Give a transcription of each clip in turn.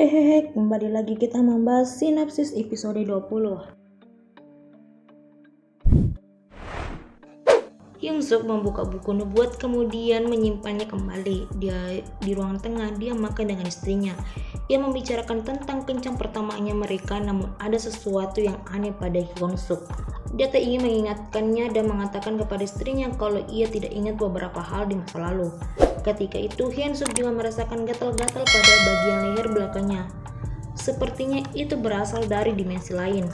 Hehehe, kembali lagi kita membahas sinopsis episode 20. Hyun Suk membuka buku nubuat kemudian menyimpannya kembali. Dia di ruang tengah, dia makan dengan istrinya. Ia membicarakan tentang kencan pertamanya mereka, namun ada sesuatu yang aneh pada Hyun Suk. Dia tak ingin mengingatkannya dan mengatakan kepada istrinya kalau ia tidak ingat beberapa hal di masa lalu. Ketika itu Hyun Suk juga merasakan gatal-gatal pada bagian leher belakangnya. Sepertinya itu berasal dari dimensi lain.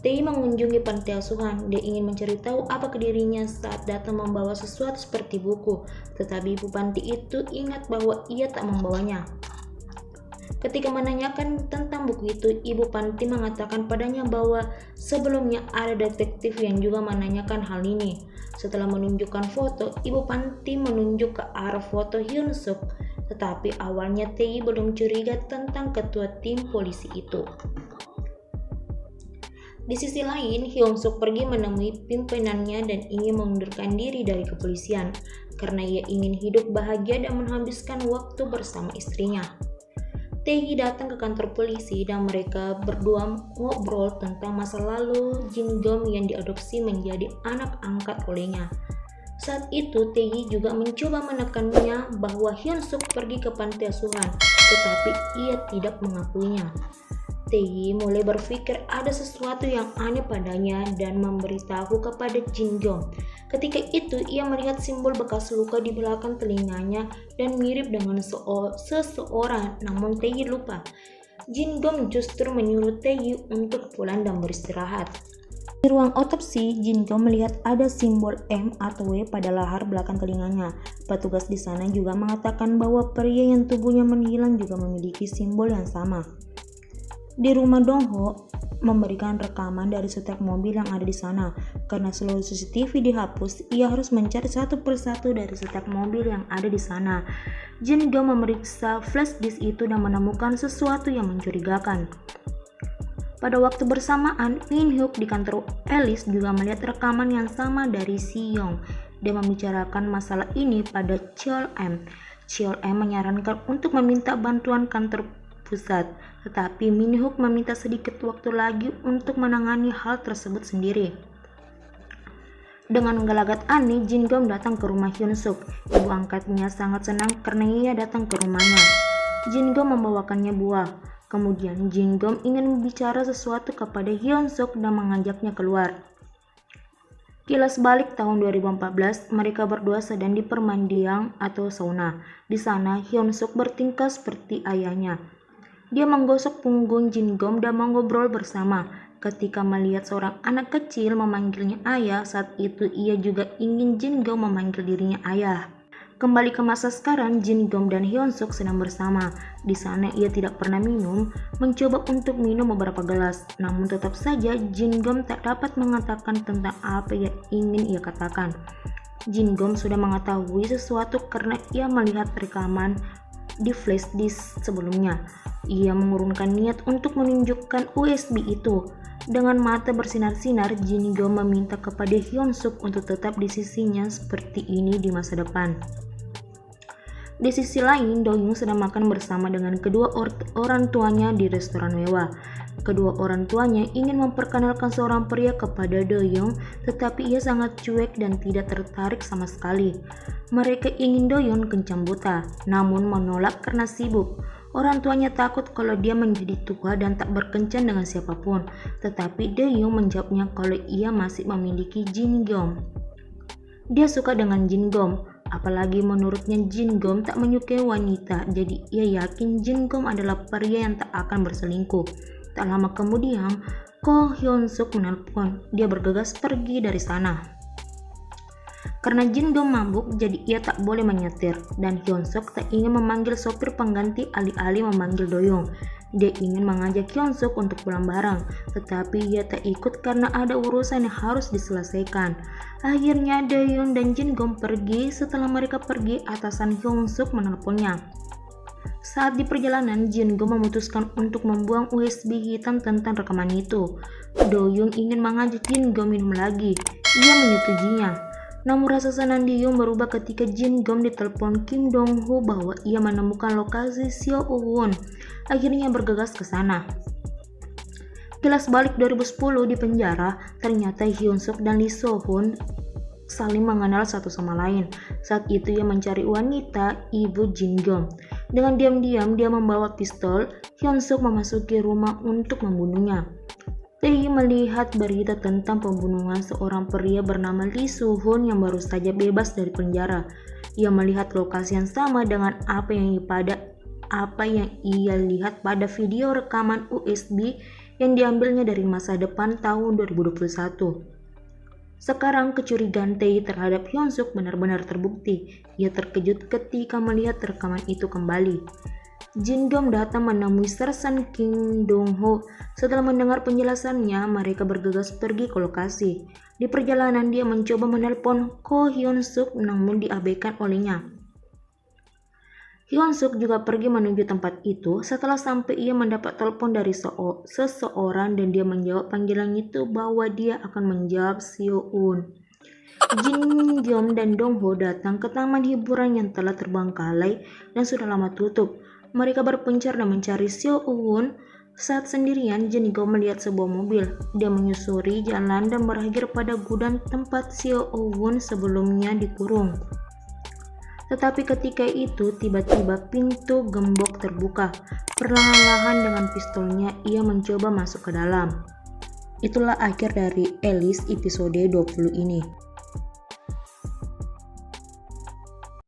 Tae mengunjungi panti asuhan. Dia ingin mencari tahu apa ke dirinya saat datang membawa sesuatu seperti buku, tetapi ibu panti itu ingat bahwa ia tak membawanya. Ketika menanyakan tentang buku itu, ibu panti mengatakan padanya bahwa sebelumnya ada detektif yang juga menanyakan hal ini. Setelah menunjukkan foto, ibu panti menunjuk ke arah foto Hyun Suk, tetapi awalnya Tae belum curiga tentang ketua tim polisi itu. Di sisi lain, Hyun Suk pergi menemui pimpinannya dan ingin mengundurkan diri dari kepolisian karena ia ingin hidup bahagia dan menghabiskan waktu bersama istrinya. Tae datang ke kantor polisi dan mereka berdua ngobrol tentang masa lalu Jin Gom yang diadopsi menjadi anak angkat olehnya. Saat itu Tae juga mencoba menekannya bahwa Hyun Suk pergi ke panti asuhan, tetapi ia tidak mengakuinya. Tae mulai berpikir ada sesuatu yang aneh padanya dan memberitahu kepada Jin Gom. Ketika itu ia melihat simbol bekas luka di belakang telinganya dan mirip dengan seseorang, namun Tae lupa. Jin Gom justru menyuruh Tae untuk pulang dan beristirahat. Di ruang otopsi, Jin Gom melihat ada simbol M atau W pada lahar belakang telinganya. Petugas di sana juga mengatakan bahwa pria yang tubuhnya menghilang juga memiliki simbol yang sama. Di rumah Dongho memberikan rekaman dari setek mobil yang ada di sana. Karena seluruh CCTV dihapus, ia harus mencari satu persatu dari setek mobil yang ada di sana. Jin Gom memeriksa flash disk itu dan menemukan sesuatu yang mencurigakan. Pada waktu bersamaan, Min Hyuk di kantor Alice juga melihat rekaman yang sama dari Si Young. Dia membicarakan masalah ini pada Cheol M. Cheol M menyarankan untuk meminta bantuan kantor pusat, tetapi Min Hyuk meminta sedikit waktu lagi untuk menangani hal tersebut sendiri. Dengan gelagat aneh, Jin Gom datang ke rumah Hyun Suk. Ibu angkatnya sangat senang karena ia datang ke rumahnya. Jin Gom membawakannya buah. Kemudian Jin Gom ingin bicara sesuatu kepada Hyun Suk dan mengajaknya keluar. Kilas balik tahun 2014, mereka berdua sedang di permandian atau sauna. Di sana, Hyun Suk bertingkah seperti ayahnya. Dia menggosok punggung Jin Gom dan mengobrol bersama. Ketika melihat seorang anak kecil memanggilnya ayah, saat itu ia juga ingin Jin Gom memanggil dirinya ayah. Kembali ke masa sekarang, Jin Gom dan Hyun Suk sedang bersama. Di sana ia tidak pernah minum, mencoba untuk minum beberapa gelas. Namun tetap saja Jin Gom tak dapat mengatakan tentang apa yang ingin ia katakan. Jin Gom sudah mengetahui sesuatu karena ia melihat rekaman di flash disk sebelumnya. Ia mengurungkan niat untuk menunjukkan USB itu. Dengan mata bersinar-sinar, Jin Gom meminta kepada Hyun Suk untuk tetap di sisinya seperti ini di masa depan. Di sisi lain, Do Young sedang makan bersama dengan kedua orang tuanya di restoran mewah. Kedua orang tuanya ingin memperkenalkan seorang pria kepada Do Young, tetapi ia sangat cuek dan tidak tertarik sama sekali. Mereka ingin Do Young kencang buta, namun menolak karena sibuk. Orang tuanya takut kalau dia menjadi tua dan tak berkencan dengan siapapun, tetapi Do Young menjawabnya kalau ia masih memiliki Jin Gom. Dia suka dengan Jin Gom, apalagi menurutnya Jin Gom tak menyukai wanita, jadi ia yakin Jin Gom adalah pria yang tak akan berselingkuh. Tak lama kemudian, Ko Hyun Suk menelpon. Dia bergegas pergi dari sana. Karena Jin Gom mabuk, jadi ia tak boleh menyetir, dan Hyun Suk tak ingin memanggil sopir pengganti alih-alih memanggil Do Young. Dia ingin mengajak Hyun Suk untuk pulang bareng, tetapi ia tak ikut karena ada urusan yang harus diselesaikan. Akhirnya Do Young dan Jin Gom pergi. Setelah mereka pergi, atasan Hyun Suk menelponnya. Saat di perjalanan, Jin Gom memutuskan untuk membuang USB hitam tentang rekaman itu. Do Young ingin mengajak Jin Gom minum lagi. Ia menyetujuinya. Namun rasa senang Di-young berubah ketika Jin-gum ditelepon Kim Dong-ho bahwa ia menemukan lokasi Seo-won. Akhirnya bergegas ke sana. Kilas balik 2010 di penjara, ternyata Hyun-suk dan Lee So-hoon saling mengenal satu sama lain. Saat itu ia mencari wanita, ibu Jin-gum. Dengan diam-diam dia membawa pistol. Hyun-suk memasuki rumah untuk membunuhnya. Tae melihat berita tentang pembunuhan seorang pria bernama Lee So-hoon yang baru saja bebas dari penjara. Ia melihat lokasi yang sama dengan apa yang ia lihat pada video rekaman USB yang diambilnya dari masa depan tahun 2021. Sekarang kecurigaan Tae terhadap Hyun-suk benar-benar terbukti. Ia terkejut ketika melihat rekaman itu kembali. Jin-gum datang menemui Sersan Kim Dong-ho. Setelah mendengar penjelasannya, mereka bergegas pergi ke lokasi. Di perjalanan dia mencoba menelpon Ko Hyun-suk namun diabaikan olehnya. Hyun-suk juga pergi menuju tempat itu. Setelah sampai ia mendapat telepon dari seseorang dan dia menjawab panggilan itu bahwa dia akan menjawab Seo-won. Jin-gum dan Dong-ho datang ke taman hiburan yang telah terbengkalai dan sudah lama tutup. Mereka berpencar dan mencari Seo-won. Saat sendirian, Jin-gum melihat sebuah mobil. Dia menyusuri jalan dan berakhir pada gudang tempat Seo-won sebelumnya dikurung. Tetapi ketika itu, tiba-tiba pintu gembok terbuka. Perlahan-lahan dengan pistolnya, ia mencoba masuk ke dalam. Itulah akhir dari Alice episode 20 ini.